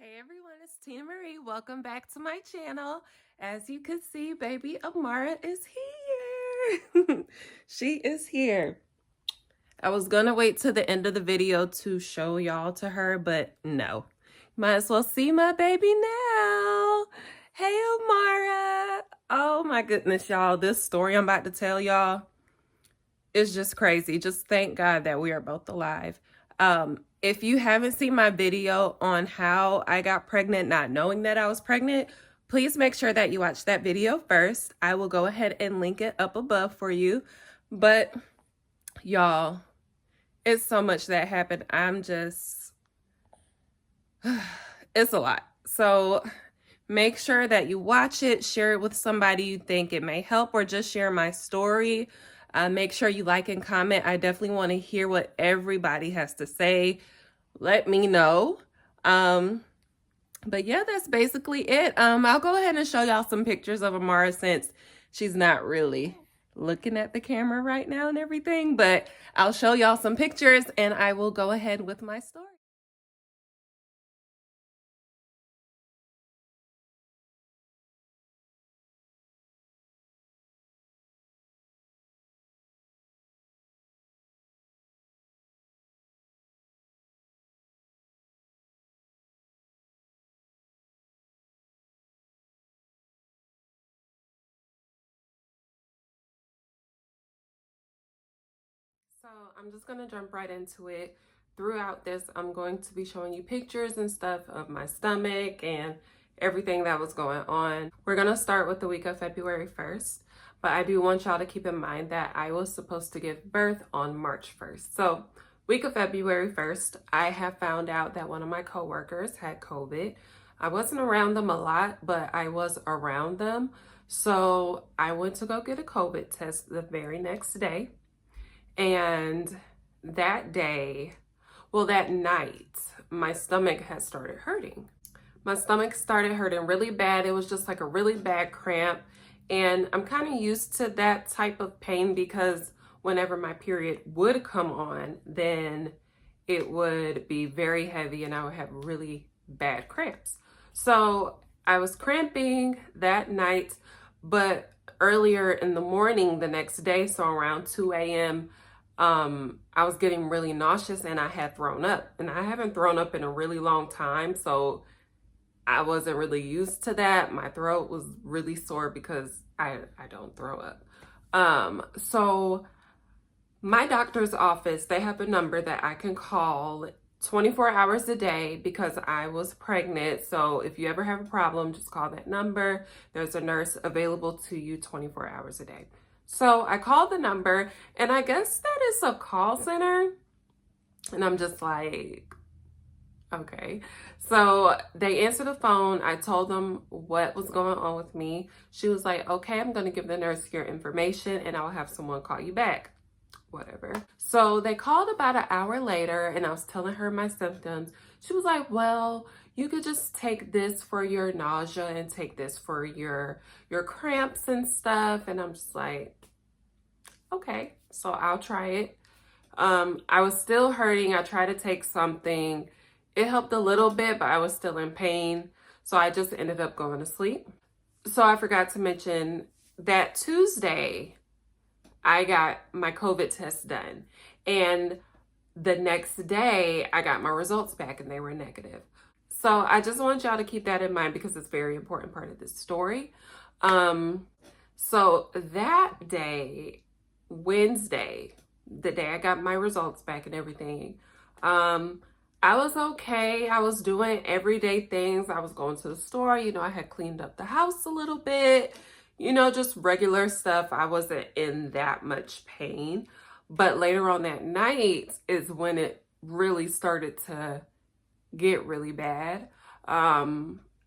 Hey everyone, it's Tina Marie. Welcome back to my channel. As you can see, baby Amara is here. She is here. I was gonna wait to the end of the video to show y'all to her, but no. Might as well see my baby now. Hey Amara. Oh my goodness, y'all. This story I'm about to tell y'all is just crazy. Just thank God that we are both alive. If you haven't seen my video on how I got pregnant, not knowing that I was pregnant, please make sure that you watch that video first. I will go ahead and link it up above for you. But y'all, it's so much that happened. It's a lot. So make sure that you watch it, share it with somebody you think it may help, or just share my story. Make sure you like and comment. I definitely want to hear what everybody has to say. Let me know. But yeah, that's basically it. I'll go ahead and show y'all some pictures of Amara since she's not really looking at the camera right now and everything, but I'll show y'all some pictures and I will go ahead with my story. So I'm just gonna jump right into it. Throughout this, I'm going to be showing you pictures and stuff of my stomach and everything that was going on. We're gonna start with the week of February 1st, but I do want y'all to keep in mind that I was supposed to give birth on March 1st. So week of February 1st, I have found out that one of my coworkers had COVID. I wasn't around them a lot, but I was around them. So I went to go get a COVID test the very next day. And that day, well, that night, my stomach had started hurting. My stomach started hurting really bad. It was just like a really bad cramp. And I'm kind of used to that type of pain because whenever my period would come on, then it would be very heavy and I would have really bad cramps. So I was cramping that night, but earlier in the morning the next day, so around 2 a.m., I was getting really nauseous and I had thrown up, and I haven't thrown up in a really long time, so I wasn't really used to that. My throat was really sore because I don't throw up. So my doctor's office, they have a number that I can call 24 hours a day because I was pregnant. So if you ever have a problem, just call that number. There's a nurse available to you 24 hours a day. So I called the number, and I guess that is a call center. And I'm just like, okay. So they answered the phone. I told them what was going on with me. She was like, okay, I'm going to give the nurse your information and I'll have someone call you back. Whatever. So they called about an hour later and I was telling her my symptoms. She was like, well, you could just take this for your nausea and take this for your cramps and stuff. And I'm just like, okay, so I'll try it. I was still hurting. I tried to take something. It helped a little bit, but I was still in pain. So I just ended up going to sleep. So I forgot to mention that Tuesday, I got my COVID test done. And the next day, I got my results back and they were negative. So I just want y'all to keep that in mind because it's a very important part of this story. So that day, Wednesday, the day I got my results back and everything, I was okay. I was doing everyday things. I was going to the store. I had cleaned up the house a little bit, just regular stuff. I wasn't in that much pain. But later on that night is when it really started to get really bad. I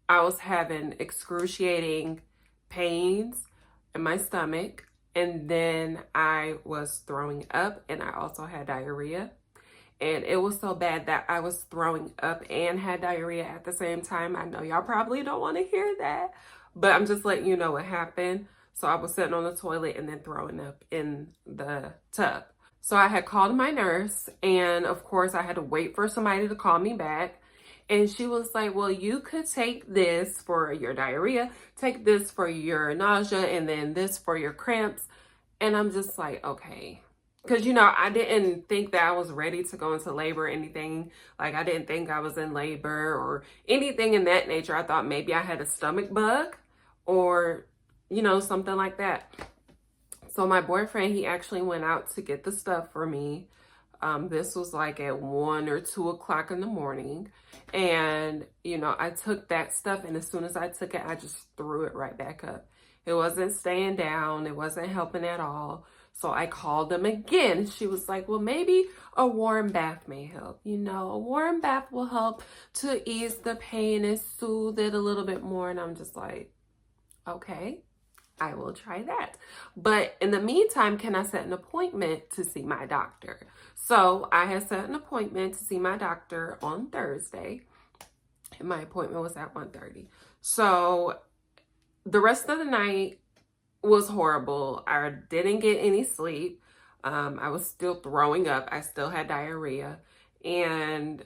was having excruciating pains in my stomach. And then I was throwing up and I also had diarrhea. And it was so bad that I was throwing up and had diarrhea at the same time. I know y'all probably don't want to hear that, but I'm just letting you know what happened. So I was sitting on the toilet and then throwing up in the tub. So I had called my nurse and of course I had to wait for somebody to call me back. And she was like, well, you could take this for your diarrhea, take this for your nausea, and then this for your cramps. And I'm just like, okay. Because, you know, I didn't think that I was ready to go into labor or anything. Like, I didn't think I was in labor or anything in that nature. I thought maybe I had a stomach bug or, you know, something like that. So my boyfriend, he actually went out to get the stuff for me. This was like at 1 or 2 o'clock in the morning. And, you know, I took that stuff, and as soon as I took it, I just threw it right back up. It wasn't staying down. It wasn't helping at all. So I called them again. She was like, well, maybe a warm bath may help. You know, a warm bath will help to ease the pain and soothe it a little bit more. And I'm just like, okay, I will try that. But in the meantime, can I set an appointment to see my doctor? So I had set an appointment to see my doctor on Thursday. And my appointment was at 1:30. So the rest of the night was horrible. I didn't get any sleep. I was still throwing up. I still had diarrhea. And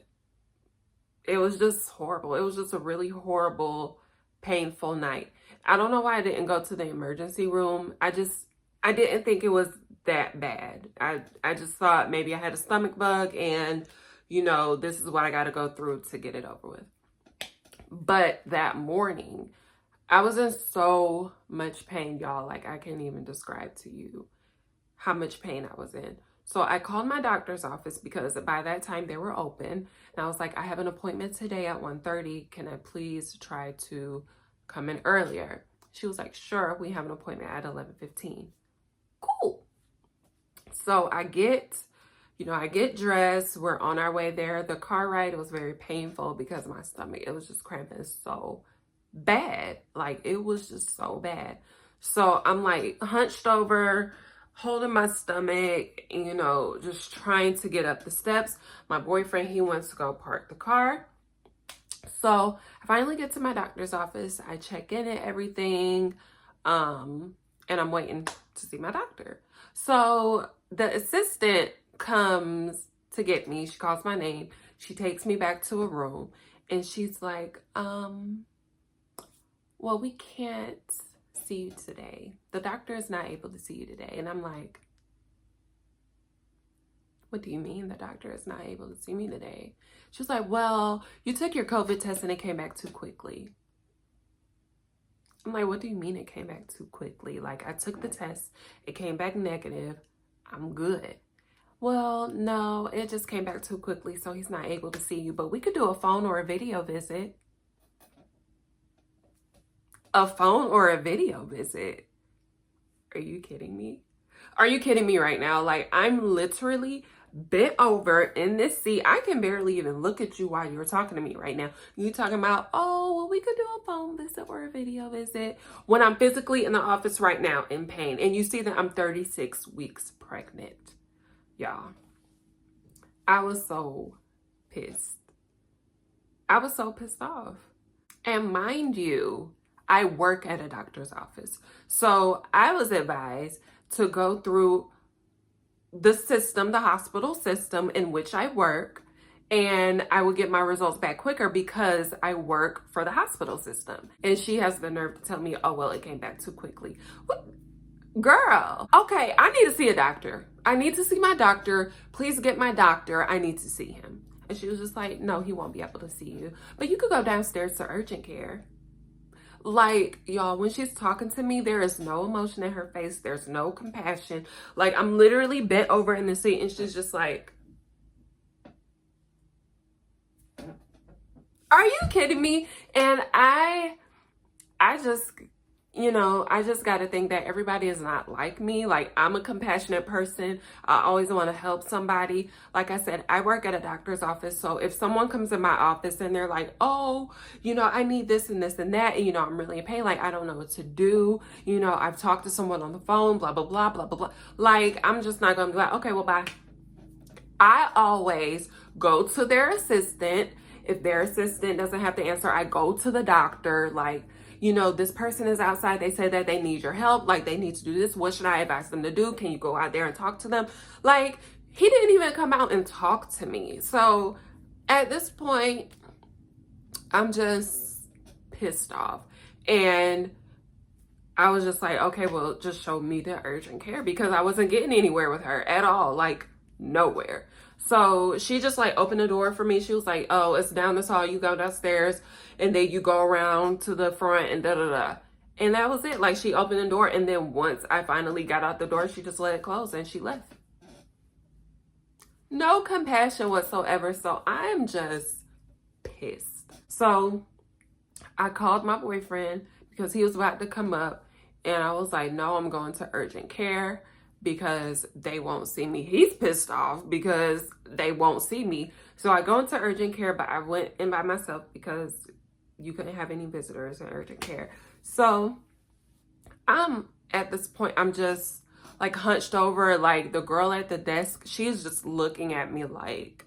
it was just horrible. It was just a really horrible, painful night. I don't know why I didn't go to the emergency room. I didn't think it was that bad. I just thought maybe I had a stomach bug and, you know, this is what I got to go through to get it over with. But that morning, I was in so much pain, y'all. Like, I can't even describe to you how much pain I was in. So I called my doctor's office because by that time they were open. And I was like, I have an appointment today at 1:30. Can I please try to come in earlier? She was like, sure, we have an appointment at 11:15. Cool. So I get dressed. We're on our way there. The car ride was very painful because my stomach, it was just cramping so bad. Like, it was just so bad. So I'm like hunched over, holding my stomach, you know, just trying to get up the steps. My boyfriend, he wants to go park the car. So I finally get to my doctor's office. I check in and everything. And I'm waiting to see my doctor. So the assistant comes to get me. She calls my name. She takes me back to a room and she's like, well, we can't see you today. The doctor is not able to see you today. And I'm like, what do you mean the doctor is not able to see me today? She was like, well, you took your COVID test and it came back too quickly. I'm like, what do you mean it came back too quickly? Like, I took the test, it came back negative, I'm good. Well, no, it just came back too quickly, so he's not able to see you. But we could do a phone or a video visit. A phone or a video visit? Are you kidding me? Are you kidding me right now? Like, I'm literally bent over in this seat. I can barely even look at you while you're talking to me right now. You talking about, oh, well, we could do a phone visit or a video visit when I'm physically in the office right now in pain. And you see that I'm 36 weeks pregnant. Y'all, I was so pissed. I was so pissed off. And mind you, I work at a doctor's office. So I was advised to go through the system, the hospital system in which I work, and I would get my results back quicker because I work for the hospital system. And she has the nerve to tell me, oh, well, it came back too quickly. What? Girl, okay, I need to see a doctor. I need to see my doctor. Please get my doctor. I need to see him. And she was just like, no, he won't be able to see you. But you could go downstairs to urgent care. Like, y'all, when she's talking to me, there is no emotion in her face. There's no compassion. Like, I'm literally bent over in the seat and she's just like, are you kidding me? And I just, you know, I just got to think that everybody is not like me. Like, I'm a compassionate person. I always want to help somebody. Like I said, I work at a doctor's office. So if someone comes in my office and they're like, oh, you know, I need this and this and that, and, you know, I'm really in pain. Like, I don't know what to do. You know, I've talked to someone on the phone, blah, blah, blah, blah, blah, blah. Like, I'm just not going to be like, okay, well, bye. I always go to their assistant. If their assistant doesn't have to answer, I go to the doctor. Like, you know, this person is outside. They say that they need your help. Like, they need to do this. What should I advise them to do? Can you go out there and talk to them? Like, he didn't even come out and talk to me. So at this point, I'm just pissed off. And I was just like, okay, well, just show me the urgent care, because I wasn't getting anywhere with her at all, like nowhere. So she just like opened the door for me. She was like, oh, it's down this hall. You go downstairs and then you go around to the front and da da da. And that was it. Like, she opened the door, and then once I finally got out the door, she just let it close and she left. No compassion whatsoever. So I'm just pissed. So I called my boyfriend because he was about to come up, and I was like, no, I'm going to urgent care because they won't see me. He's pissed off because they won't see me. So I go into urgent care, but I went in by myself because you couldn't have any visitors in urgent care. So I'm at this point, I'm just like hunched over, like the girl at the desk, she's just looking at me like,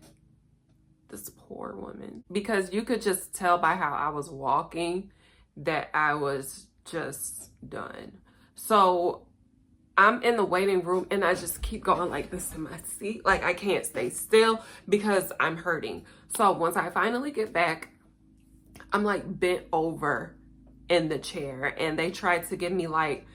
this poor woman, because you could just tell by how I was walking that I was just done. So I'm in the waiting room and I just keep going like this in my seat. Like, I can't stay still because I'm hurting. So once I finally get back, I'm like bent over in the chair, and they tried to give me like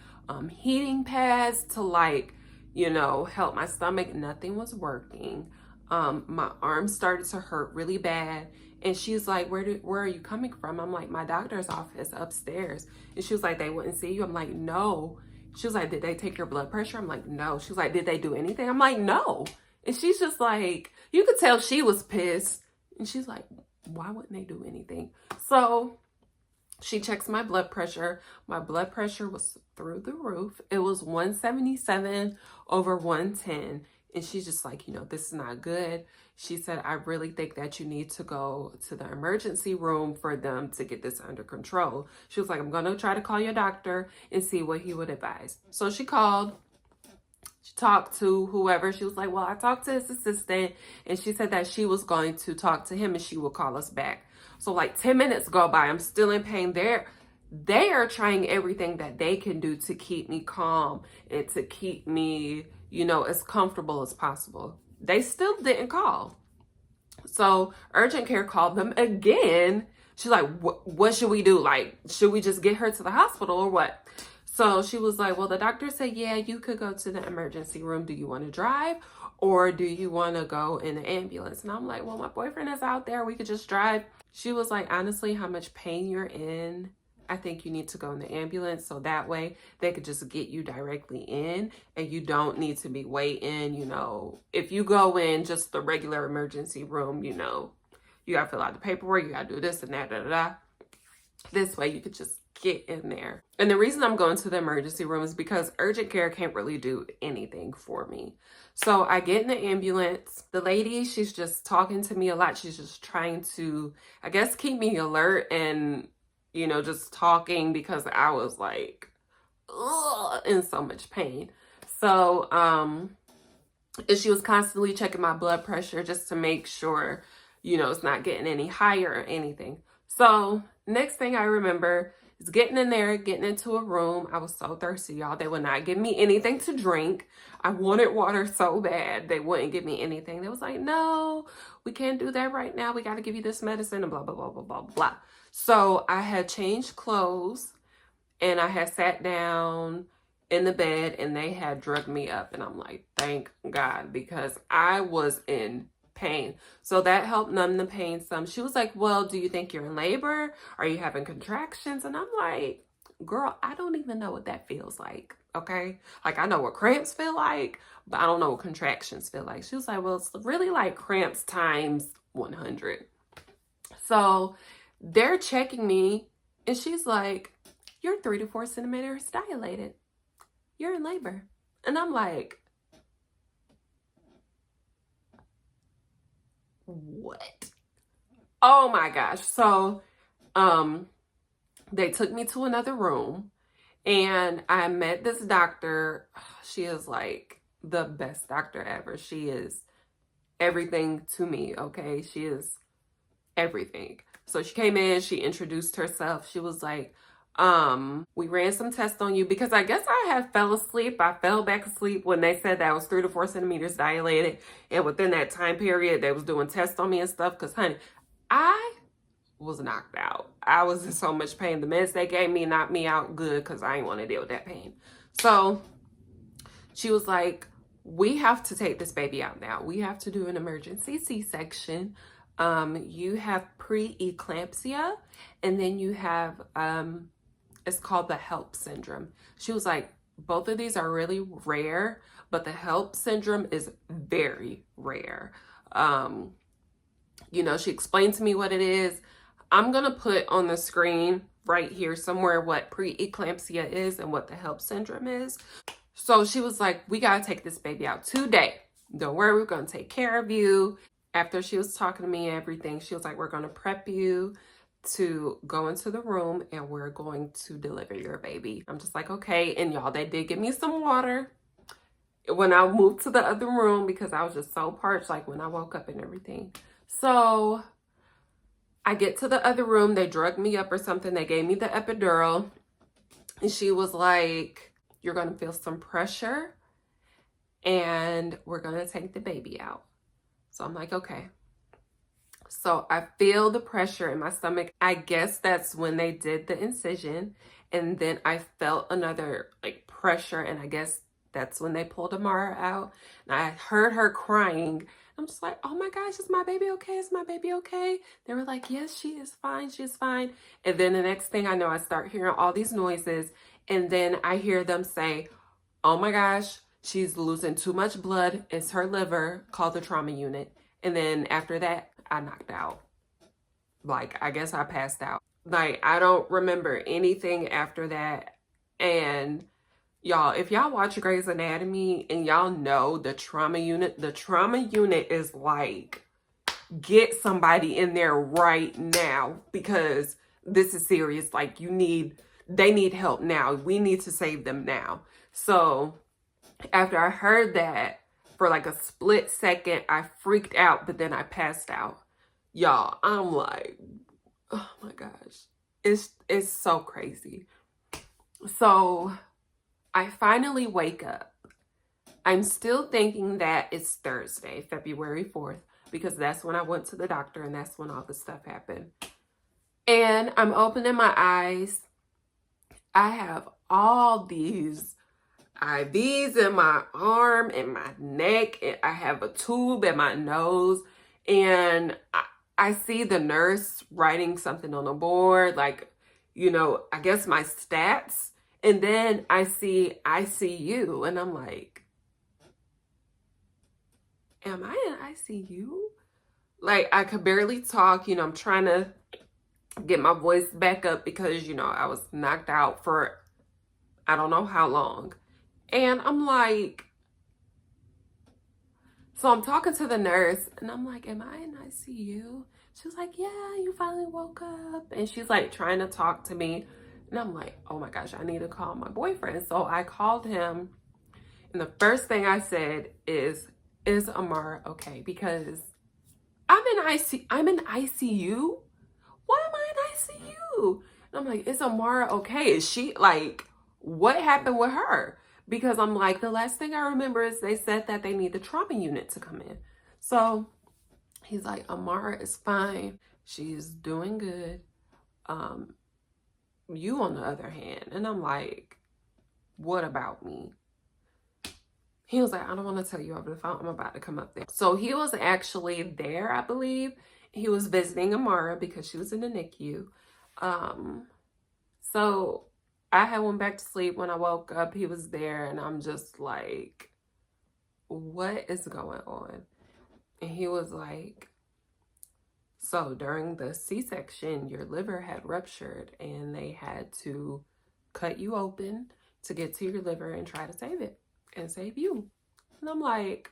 heating pads to like, you know, help my stomach. Nothing was working. My arms started to hurt really bad. And she's like, where are you coming from? I'm like, my doctor's office upstairs. And she was like, they wouldn't see you. I'm like, no. She was like, did they take your blood pressure? I'm like, no. She was like, did they do anything? I'm like, no. And she's just like, you could tell she was pissed. And she's like, why wouldn't they do anything? So she checks my blood pressure. My blood pressure was through the roof. It was 177 over 110. And she's just like, you know, this is not good. She said, I really think that you need to go to the emergency room for them to get this under control. She was like, I'm going to try to call your doctor and see what he would advise. So she called. She talked to whoever. She was like, well, I talked to his assistant, and she said that she was going to talk to him and she will call us back. So like 10 minutes go by. I'm still in pain. They are trying everything that they can do to keep me calm and to keep me, you know, as comfortable as possible. They still didn't call. So urgent care called them again. She's like, what should we do? Like, should we just get her to the hospital or what? So she was like, well, the doctor said, yeah, you could go to the emergency room. Do you want to drive, or do you want to go in an ambulance? And I'm like, well, my boyfriend is out there. We could just drive. She was like, honestly, how much pain you're in, I think you need to go in the ambulance, so that way they could just get you directly in and you don't need to be waiting. You know, if you go in just the regular emergency room, you know, you got to fill out the paperwork, you got to do this and that, da, da, da. This way you could just get in there. And the reason I'm going to the emergency room is because urgent care can't really do anything for me. So I get in the ambulance. The lady, she's just talking to me a lot. She's just trying to, I guess, keep me alert and, you know, just talking because I was like, ugh, in so much pain. So, and she was constantly checking my blood pressure just to make sure, you know, it's not getting any higher or anything. So next thing I remember is getting in there, getting into a room. I was so thirsty, y'all. They would not give me anything to drink. I wanted water so bad. They wouldn't give me anything. They was like, no, we can't do that right now. We got to give you this medicine and blah, blah, blah, blah, blah, blah. So I had changed clothes and I had sat down in the bed and they had drugged me up. And I'm like, thank God, because I was in pain. So that helped numb the pain some. She was like, well, do you think you're in labor? Are you having contractions? And I'm like, girl, I don't even know what that feels like. Okay. Like, I know what cramps feel like, but I don't know what contractions feel like. She was like, well, it's really like cramps times 100. So they're checking me and she's like, you're 3 to 4 centimeters dilated. You're in labor. And I'm like, what? Oh my gosh. So they took me to another room and I met this doctor. She is like the best doctor ever. She is everything to me. Okay. She is everything. So she came in, she introduced herself. She was like, we ran some tests on you because I guess I had fell asleep. I fell back asleep when they said that I was 3 to 4 centimeters dilated. And within that time period, they was doing tests on me and stuff. Cause honey, I was knocked out. I was in so much pain. The meds they gave me knocked me out good because I didn't want to deal with that pain. So she was like, we have to take this baby out now. We have to do an emergency C-section. You have pre-eclampsia, and then you have, it's called the HELP syndrome. She was like, both of these are really rare, but the HELP syndrome is very rare. You know, she explained to me what it is. I'm going to put on the screen right here somewhere what pre-eclampsia is and what the HELP syndrome is. So she was like, we got to take this baby out today. Don't worry, we're going to take care of you. After she was talking to me and everything, she was like, we're going to prep you to go into the room and we're going to deliver your baby. I'm just like, okay. And y'all, they did give me some water when I moved to the other room because I was just so parched, like when I woke up and everything. So I get to the other room, they drugged me up or something. They gave me the epidural and she was like, you're going to feel some pressure and we're going to take the baby out. So I'm like, okay. So I feel the pressure in my stomach. I guess that's when they did the incision. And then I felt another like pressure. And I guess that's when they pulled Amara out. And I heard her crying. I'm just like, oh my gosh, is my baby okay? Is my baby okay? They were like, yes, she is fine. She is fine. And then the next thing I know, I start hearing all these noises. And then I hear them say, oh my gosh, she's losing too much blood. It's her liver. Call the trauma unit. And then after that, I knocked out. Like, I guess I passed out. Like, I don't remember anything after that. And y'all, if y'all watch Grey's Anatomy and y'all know the trauma unit is like, get somebody in there right now because this is serious. Like, they need help now. We need to save them now. So after I heard that, for like a split second, I freaked out, but then I passed out. Y'all, I'm like, oh my gosh. It's so crazy. So I finally wake up. I'm still thinking that it's Thursday, February 4th, because that's when I went to the doctor and that's when all the stuff happened. And I'm opening my eyes. I have all these IVs in my arm and my neck, and I have a tube in my nose, and I see the nurse writing something on the board, like, you know, I guess my stats, and then I see ICU, and I'm like, am I in ICU? Like, I could barely talk, you know, I'm trying to get my voice back up because, you know, I was knocked out for I don't know how long. And I'm like, so I'm talking to the nurse and I'm like, am I in ICU? She was like, yeah, you finally woke up. And she's like trying to talk to me. And I'm like, oh my gosh, I need to call my boyfriend. So I called him. And the first thing I said is Amara okay? Because I'm in ICU. Why am I in ICU? And I'm like, is Amara okay? Is she like, what happened with her? Because I'm like, the last thing I remember is they said that they need the trauma unit to come in. So he's like, Amara is fine. She's doing good. You on the other hand. And I'm like, what about me? He was like, I don't want to tell you over the phone. I'm about to come up there. So he was actually there, I believe. He was visiting Amara because she was in the NICU. So I had went back to sleep. When I woke up, he was there, and I'm just like, what is going on? And he was like, so during the C-section, your liver had ruptured, and they had to cut you open to get to your liver and try to save it and save you. And I'm like,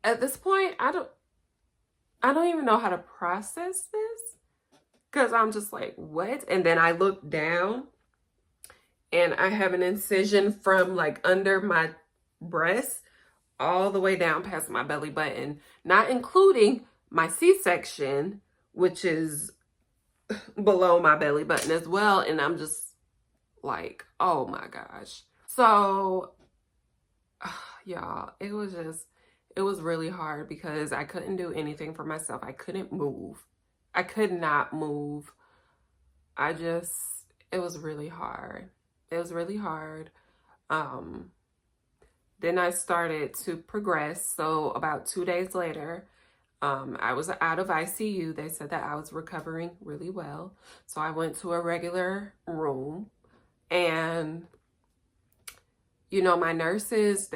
at this point, I don't even know how to process this. Because I'm just like, what? And then I look down and I have an incision from like under my breast all the way down past my belly button, not including my C-section, which is below my belly button as well. And I'm just like, oh my gosh. So y'all, it It was really hard because I couldn't do anything for myself. I couldn't move. I could not move. It was really hard. It was really hard. Then I started to progress. So about 2 days later, I was out of ICU. They said that I was recovering really well. So I went to a regular room, and, you know, my nurses,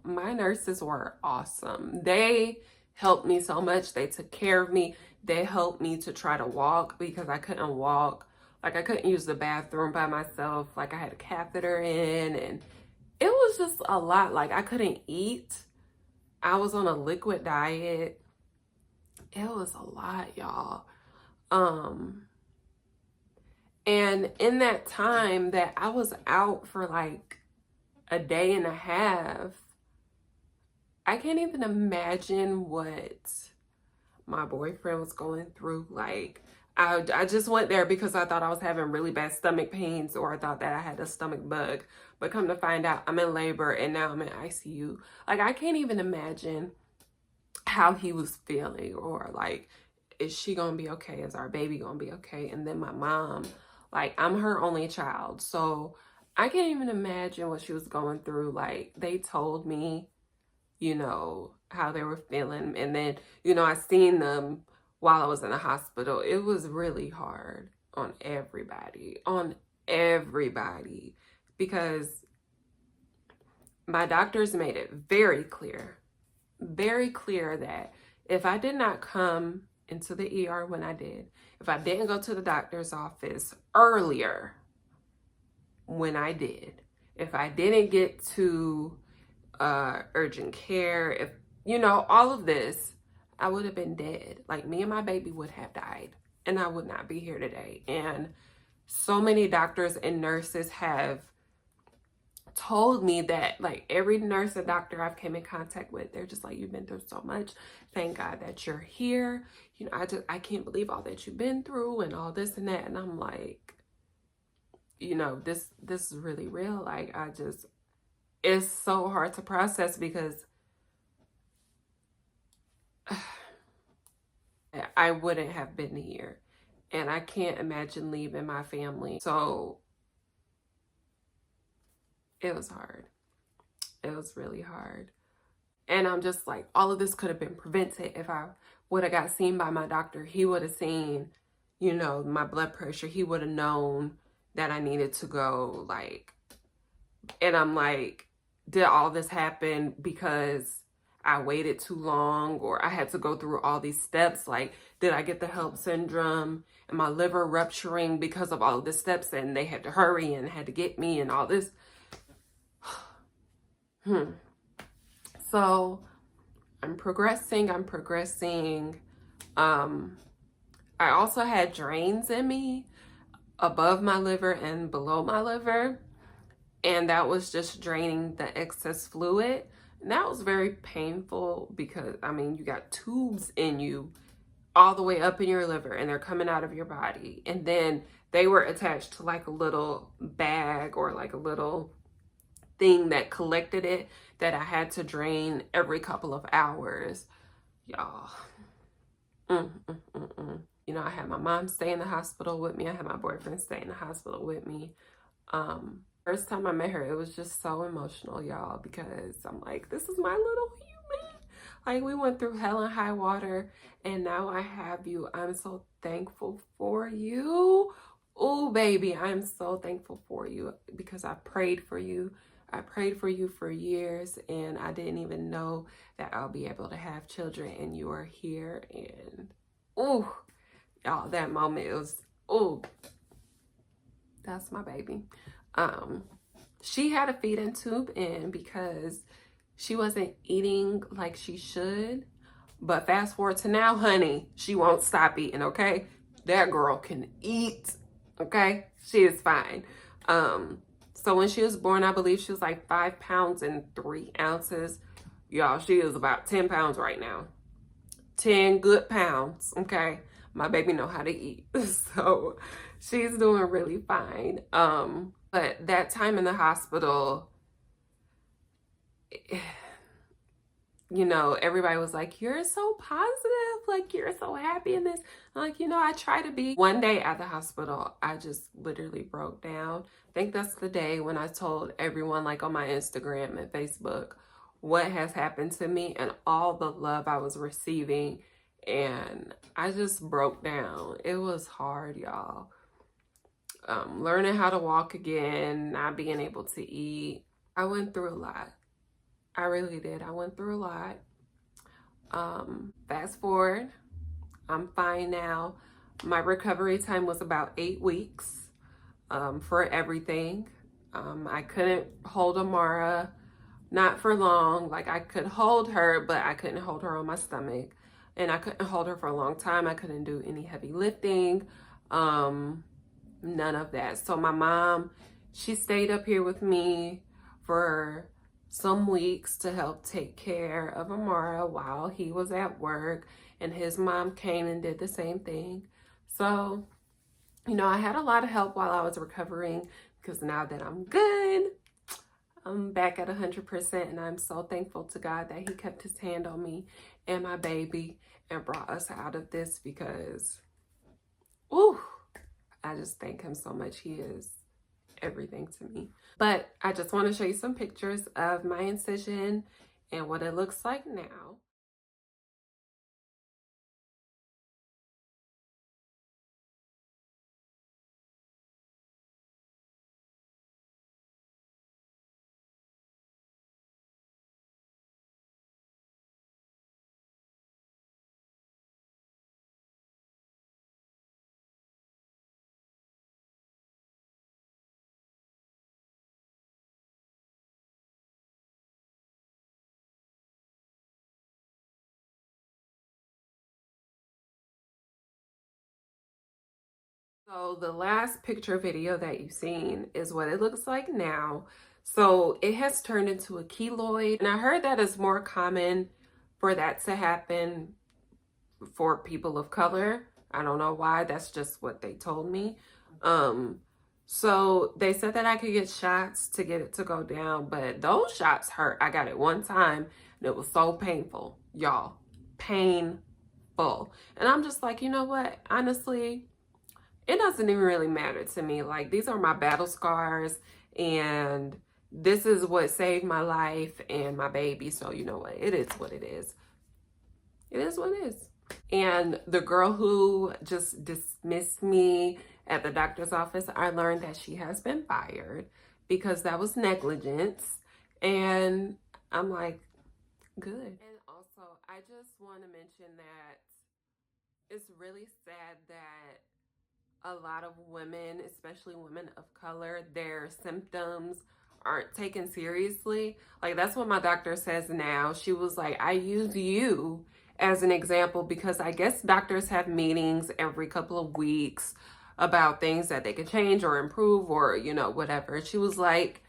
my nurses were awesome. They helped me so much. They took care of me. They helped me to try to walk because I couldn't walk. Like, I couldn't use the bathroom by myself. Like, I had a catheter in, and it was just a lot. Like, I couldn't eat. I was on a liquid diet. It was a lot, y'all. And in that time that I was out for like a day and a half, I can't even imagine what my boyfriend was going through. Like, I just went there because I thought I was having really bad stomach pains, or I thought that I had a stomach bug. But come to find out, I'm in labor and now I'm in ICU. Like, I can't even imagine how he was feeling, or like, is she gonna be okay? Is our baby gonna be okay? And then my mom, like, I'm her only child, so I can't even imagine what she was going through. Like, they told me, you know, how they were feeling. And then, you know, I seen them while I was in the hospital. It was really hard on everybody, because my doctors made it very clear that if I did not come into the ER when I did, if I didn't go to the doctor's office earlier when I did, if I didn't get to urgent care, if, you know, all of this, I would have been dead. Like, me and my baby would have died, and I would not be here today. And so many doctors and nurses have told me that, like, every nurse and doctor I've came in contact with, they're just like, you've been through so much. Thank God that you're here. You know, I can't believe all that you've been through and all this and that. And I'm like, you know, this is really real. Like, it's so hard to process because I wouldn't have been here, and I can't imagine leaving my family. So it was hard. It was really hard. And I'm just like, all of this could have been prevented if I would have got seen by my doctor. He would have seen, you know, my blood pressure. He would have known that I needed to go, like, and I'm like, did all this happen because I waited too long, or I had to go through all these steps? Like, did I get the HELLP syndrome and my liver rupturing because of all of the steps, and they had to hurry and had to get me and all this? So I'm progressing. I also had drains in me above my liver and below my liver, and that was just draining the excess fluid. And that was very painful because, I mean, you got tubes in you all the way up in your liver, and they're coming out of your body. And then they were attached to like a little bag or like a little thing that collected it, that I had to drain every couple of hours. Y'all. You know, I had my mom stay in the hospital with me. I had my boyfriend stay in the hospital with me. First time I met her, it was just so emotional, y'all, because I'm like, this is my little human. Like, we went through hell and high water, and now I have you. I'm so thankful for you. Oh, baby, I'm so thankful for you because I prayed for you. I prayed for you for years, and I didn't even know that I'll be able to have children, and you are here. And, oh, y'all, that moment, it was, oh, that's my baby. She had a feeding tube in because she wasn't eating like she should. But fast forward to now, honey, she won't stop eating, okay? That girl can eat, okay? She is fine. So when she was born, I believe she was like 5 pounds and 3 ounces. Y'all, she is about 10 pounds right now. 10 good pounds, okay? My baby know how to eat. So she's doing really fine. But that time in the hospital, you know, everybody was like, you're so positive, like you're so happy in this. I'm like, you know, I try to be. One day at the hospital, I just literally broke down. I think that's the day when I told everyone, like on my Instagram and Facebook, what has happened to me and all the love I was receiving. And I just broke down. It was hard, y'all. Learning how to walk again, not being able to eat. I went through a lot. I really did. I went through a lot. Fast forward, I'm fine now. My recovery time was about 8 weeks for everything. I couldn't hold Amara, not for long. Like I could hold her, but I couldn't hold her on my stomach. And I couldn't hold her for a long time. I couldn't do any heavy lifting. None of that. So my mom, she stayed up here with me for some weeks to help take care of Amara while he was at work, and his mom came and did the same thing. So, you know, I had a lot of help while I was recovering, because now that I'm good, I'm back at 100%, and I'm so thankful to God that he kept his hand on me and my baby and brought us out of this, because, ooh, I just thank him so much. He is everything to me. But I just want to show you some pictures of my incision and what it looks like now. So the last picture video that you've seen is what it looks like now. So it has turned into a keloid. And I heard that it's more common for that to happen for people of color. I don't know why. That's just what they told me. So they said that I could get shots to get it to go down, but those shots hurt. I got it one time and it was so painful, y'all. Painful. And I'm just like, you know what? Honestly, it doesn't even really matter to me. Like, these are my battle scars, and this is what saved my life and my baby. So you know what? It is what it is. It is what it is. And the girl who just dismissed me at the doctor's office, I learned that she has been fired because that was negligence. And I'm like, good. And also, I just want to mention that it's really sad that a lot of women, especially women of color, their symptoms aren't taken seriously. Like, that's what my doctor says now. She was like, I use you as an example because I guess doctors have meetings every couple of weeks about things that they can change or improve or, you know, whatever. She was like,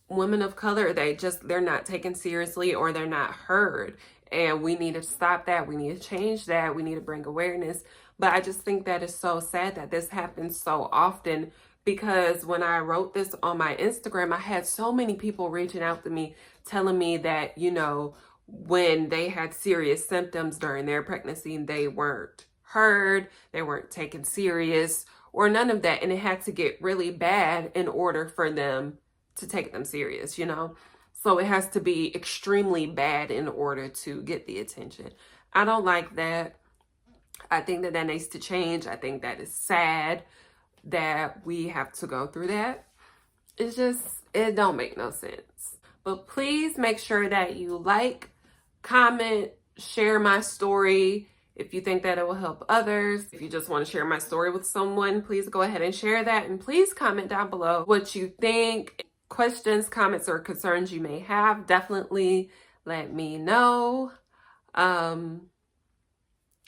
women of color, they're not taken seriously or they're not heard. And we need to stop that. We need to change that. We need to bring awareness. But I just think that is so sad that this happens so often, because when I wrote this on my Instagram, I had so many people reaching out to me telling me that, you know, when they had serious symptoms during their pregnancy, they weren't heard, they weren't taken serious or none of that. And it had to get really bad in order for them to take them serious, you know? So it has to be extremely bad in order to get the attention. I don't like that. I think that needs to change. I think that is sad that we have to go through that. It's just, it don't make no sense. But please make sure that you like, comment, share my story. If you think that it will help others, if you just want to share my story with someone, please go ahead and share that. And please comment down below what you think. Questions, comments, or concerns you may have, definitely let me know.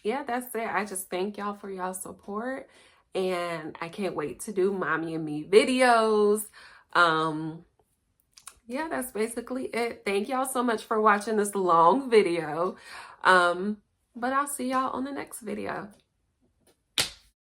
Yeah, that's it. I just thank y'all for y'all support, and I can't wait to do mommy and me videos. Yeah, that's basically it. Thank y'all so much for watching this long video. But I'll see y'all on the next video.